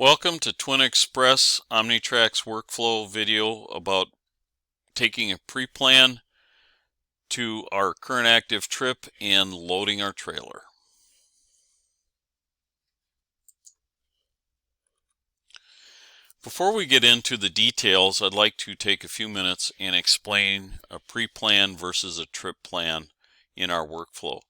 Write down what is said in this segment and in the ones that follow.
Welcome to Twin Express Omnitracs workflow video about taking a pre-plan to our current active trip and loading our trailer. Before we get into the details, I'd like to take a few minutes and explain a pre-plan versus a trip plan in our workflow.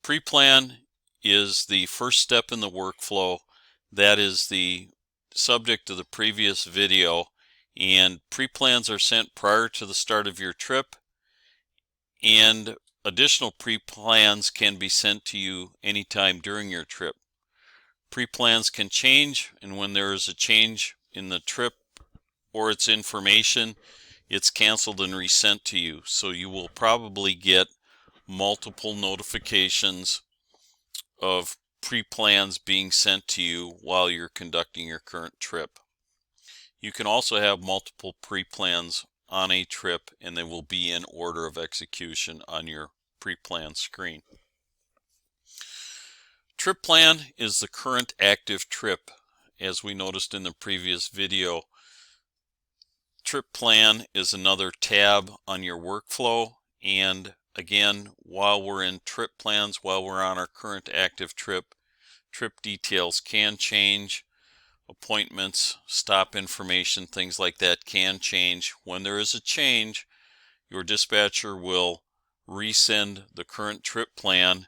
Pre-plan is the first step in the workflow. That is the subject of the previous video, and pre-plans are sent prior to the start of your trip, and additional pre-plans can be sent to you anytime during your trip. Pre-plans can change, and when there is a change in the trip or its information, it's canceled and resent to you. So you will probably get multiple notifications of pre-plans being sent to you while you're conducting your current trip. You can also have multiple pre-plans on a trip, and they will be in order of execution on your pre-plan screen. Trip plan is the current active trip. As we noticed in the previous video, trip plan is another tab on your workflow, and again, while we're in trip plans, while we're on our current active trip, trip details can change. Appointments, stop information, things like that can change. When there is a change, your dispatcher will resend the current trip plan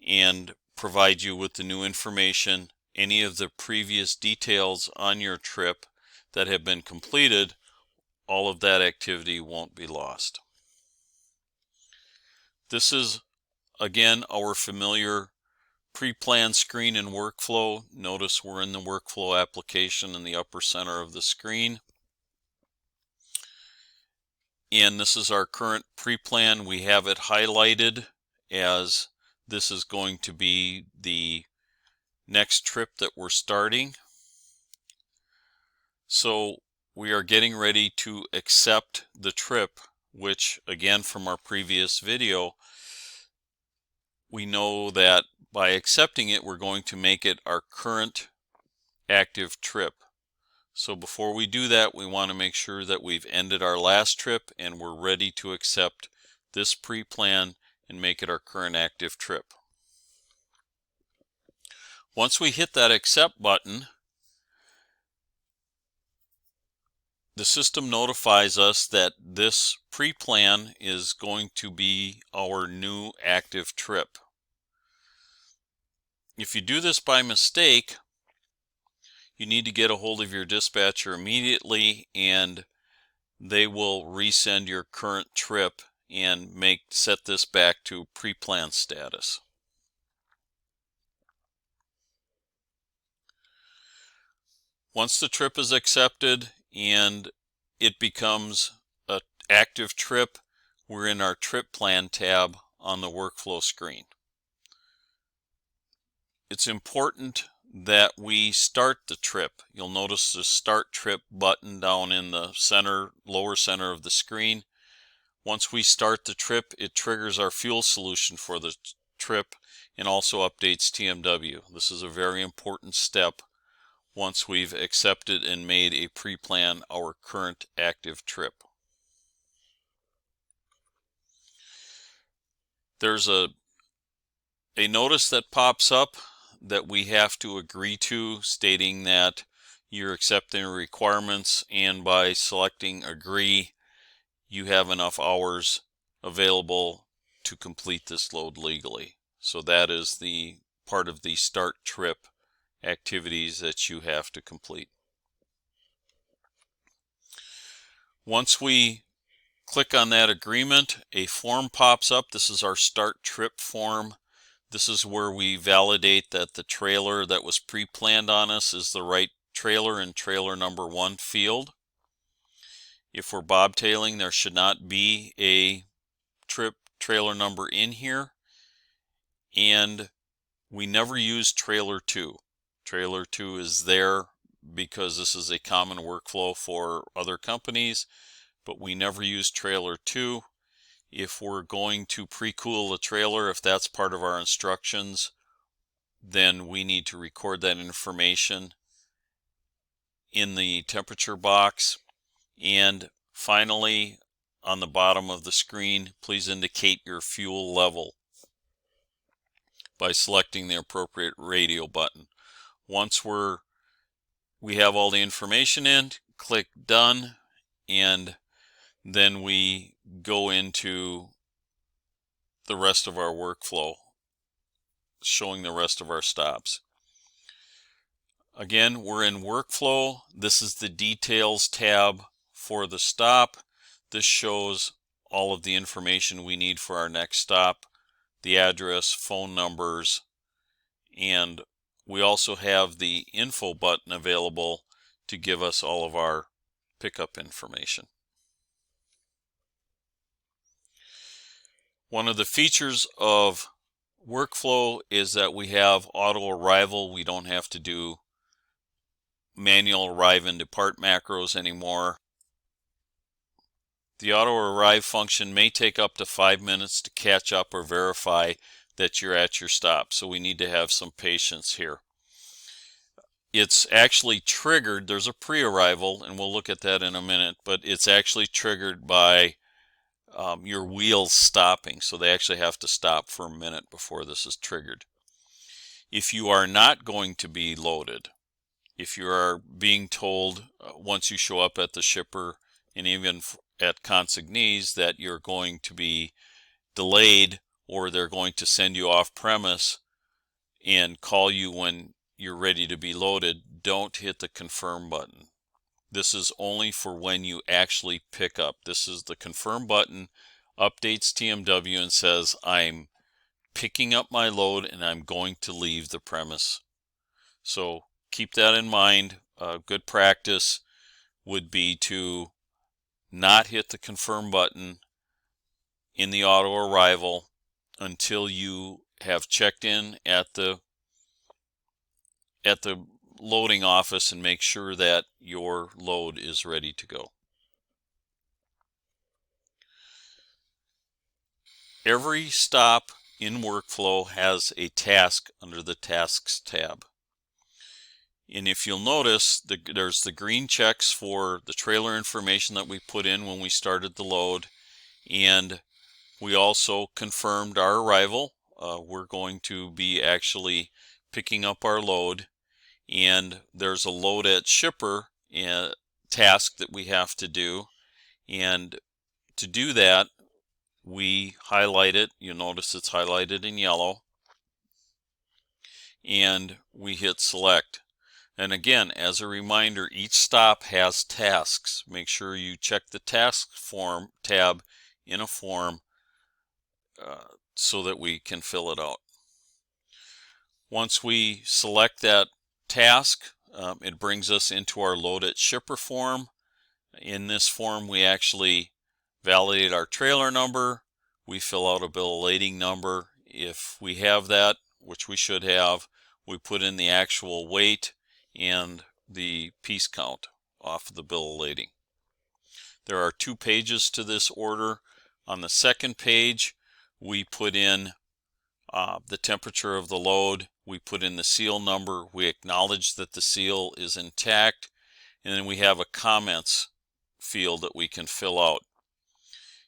and provide you with the new information. Any of the previous details on your trip that have been completed, all of that activity won't be lost. This is, again, our familiar pre-plan screen and workflow. Notice we're in the workflow application in the upper center of the screen. And this is our current pre-plan. We have it highlighted as this is going to be the next trip that we're starting. So we are getting ready to accept the trip, which again from our previous video, we know that by accepting it, we're going to make it our current active trip. So before we do that, we want to make sure that we've ended our last trip and we're ready to accept this pre-plan and make it our current active trip. Once we hit that accept button, the system notifies us that this pre-plan is going to be our new active trip. If you do this by mistake, you need to get a hold of your dispatcher immediately, and they will resend your current trip and set this back to pre-plan status. Once the trip is accepted and it becomes an active trip, we're in our trip plan tab on the workflow screen. It's important that we start the trip. You'll notice the Start Trip button down in the lower center of the screen. Once we start the trip, it triggers our fuel solution for the trip and also updates TMW. This is a very important step once we've accepted and made a pre-plan our current active trip. There's a notice that pops up that we have to agree to, stating that you're accepting requirements, and by selecting agree, you have enough hours available to complete this load legally. So that is the part of the start trip activities that you have to complete. Once we click on that agreement, a form pops up. This is our start trip form. This is where we validate that the trailer that was pre-planned on us is the right trailer in trailer number 1 field. If we're bobtailing, there should not be a trailer number in here. And we never use trailer 2. Trailer 2 is there because this is a common workflow for other companies, but we never use trailer 2. If we're going to pre-cool the trailer, if that's part of our instructions, then we need to record that information in the temperature box. And finally, on the bottom of the screen, please indicate your fuel level by selecting the appropriate radio button. Once we have all the information in, click Done, and then we go into the rest of our workflow, showing the rest of our stops. Again, we're in Workflow. This is the Details tab for the stop. This shows all of the information we need for our next stop, the address, phone numbers, and we also have the info button available to give us all of our pickup information. One of the features of Workflow is that we have auto arrival. We don't have to do manual arrive and depart macros anymore. The auto arrive function may take up to 5 minutes to catch up or verify that you're at your stop, so we need to have some patience here. It's actually triggered, there's a pre-arrival, and we'll look at that in a minute, but it's actually triggered by your wheels stopping, so they actually have to stop for a minute before this is triggered. If you are not going to be loaded, if you are being told once you show up at the shipper and even at consignees that you're going to be delayed or they're going to send you off premise and call you when you're ready to be loaded, don't hit the confirm button. This is only for when you actually pick up. This is the confirm button, updates TMW and says I'm picking up my load and I'm going to leave the premise. So keep that in mind. Good practice would be to not hit the confirm button in the auto arrival until you have checked in at the loading office and make sure that your load is ready to go. Every stop in Workflow has a task under the Tasks tab. And if you'll notice, there's the green checks for the trailer information that we put in when we started the load, and we also confirmed our arrival. We're going to be actually picking up our load, and there's a load at shipper task that we have to do, and to do that we highlight it. You'll notice it's highlighted in yellow, and we hit select. And again, as a reminder, each stop has tasks. Make sure you check the task form tab in a form so that we can fill it out. Once we select that task, it brings us into our load at shipper form. In this form, we actually validate our trailer number. We fill out a bill of lading number. If we have that, which we should have, we put in the actual weight and the piece count off of the bill of lading. There are 2 pages to this order. On the second page, we put in the temperature of the load, we put in the seal number, we acknowledge that the seal is intact, and then we have a comments field that we can fill out.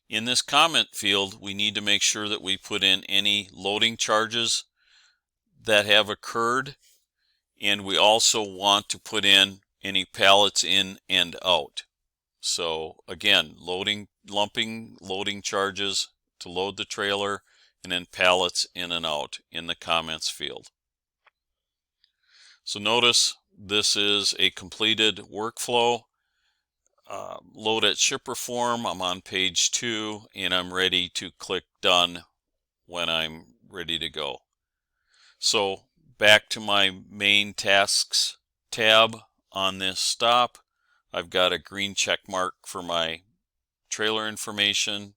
In this comment field, we need to make sure that we put in any loading charges that have occurred, and we also want to put in any pallets in and out. So again, lumping loading charges to load the trailer, and then pallets in and out in the comments field. So notice this is a completed Workflow load at shipper form. I'm on page 2 and I'm ready to click done when I'm ready to go. So back to my main tasks tab on this stop. I've got a green check mark for my trailer information.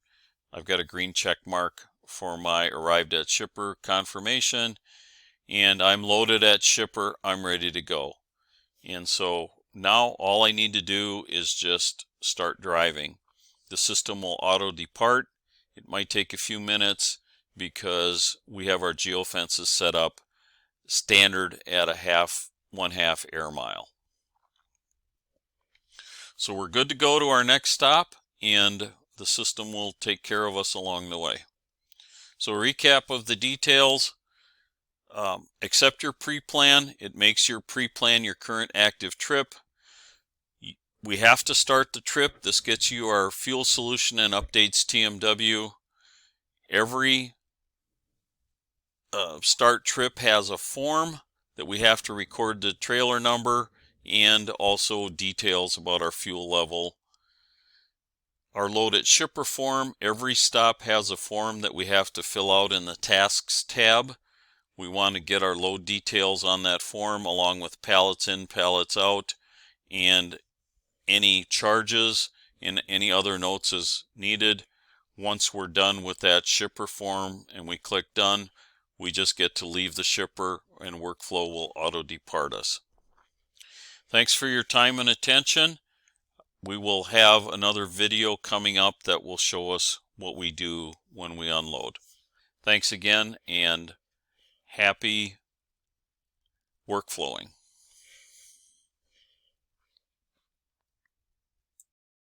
I've got a green check mark for my arrived at shipper confirmation, and I'm loaded at shipper. I'm ready to go. And so now all I need to do is just start driving. The system will auto depart. It might take a few minutes because we have our geofences set up standard at a 1/2 air mile. So we're good to go to our next stop, and the system will take care of us along the way. So a recap of the details: accept your pre-plan. It makes your pre-plan your current active trip. We have to start the trip. This gets you our fuel solution and updates TMW. Every start trip has a form that we have to record the trailer number and also details about our fuel level. Our load at shipper form, every stop has a form that we have to fill out in the tasks tab. We want to get our load details on that form along with pallets in, pallets out, and any charges and any other notes as needed. Once we're done with that shipper form and we click done, we just get to leave the shipper and WorkFlow will auto depart us. Thanks for your time and attention. We will have another video coming up that will show us what we do when we unload. Thanks again, and happy WorkFlowing.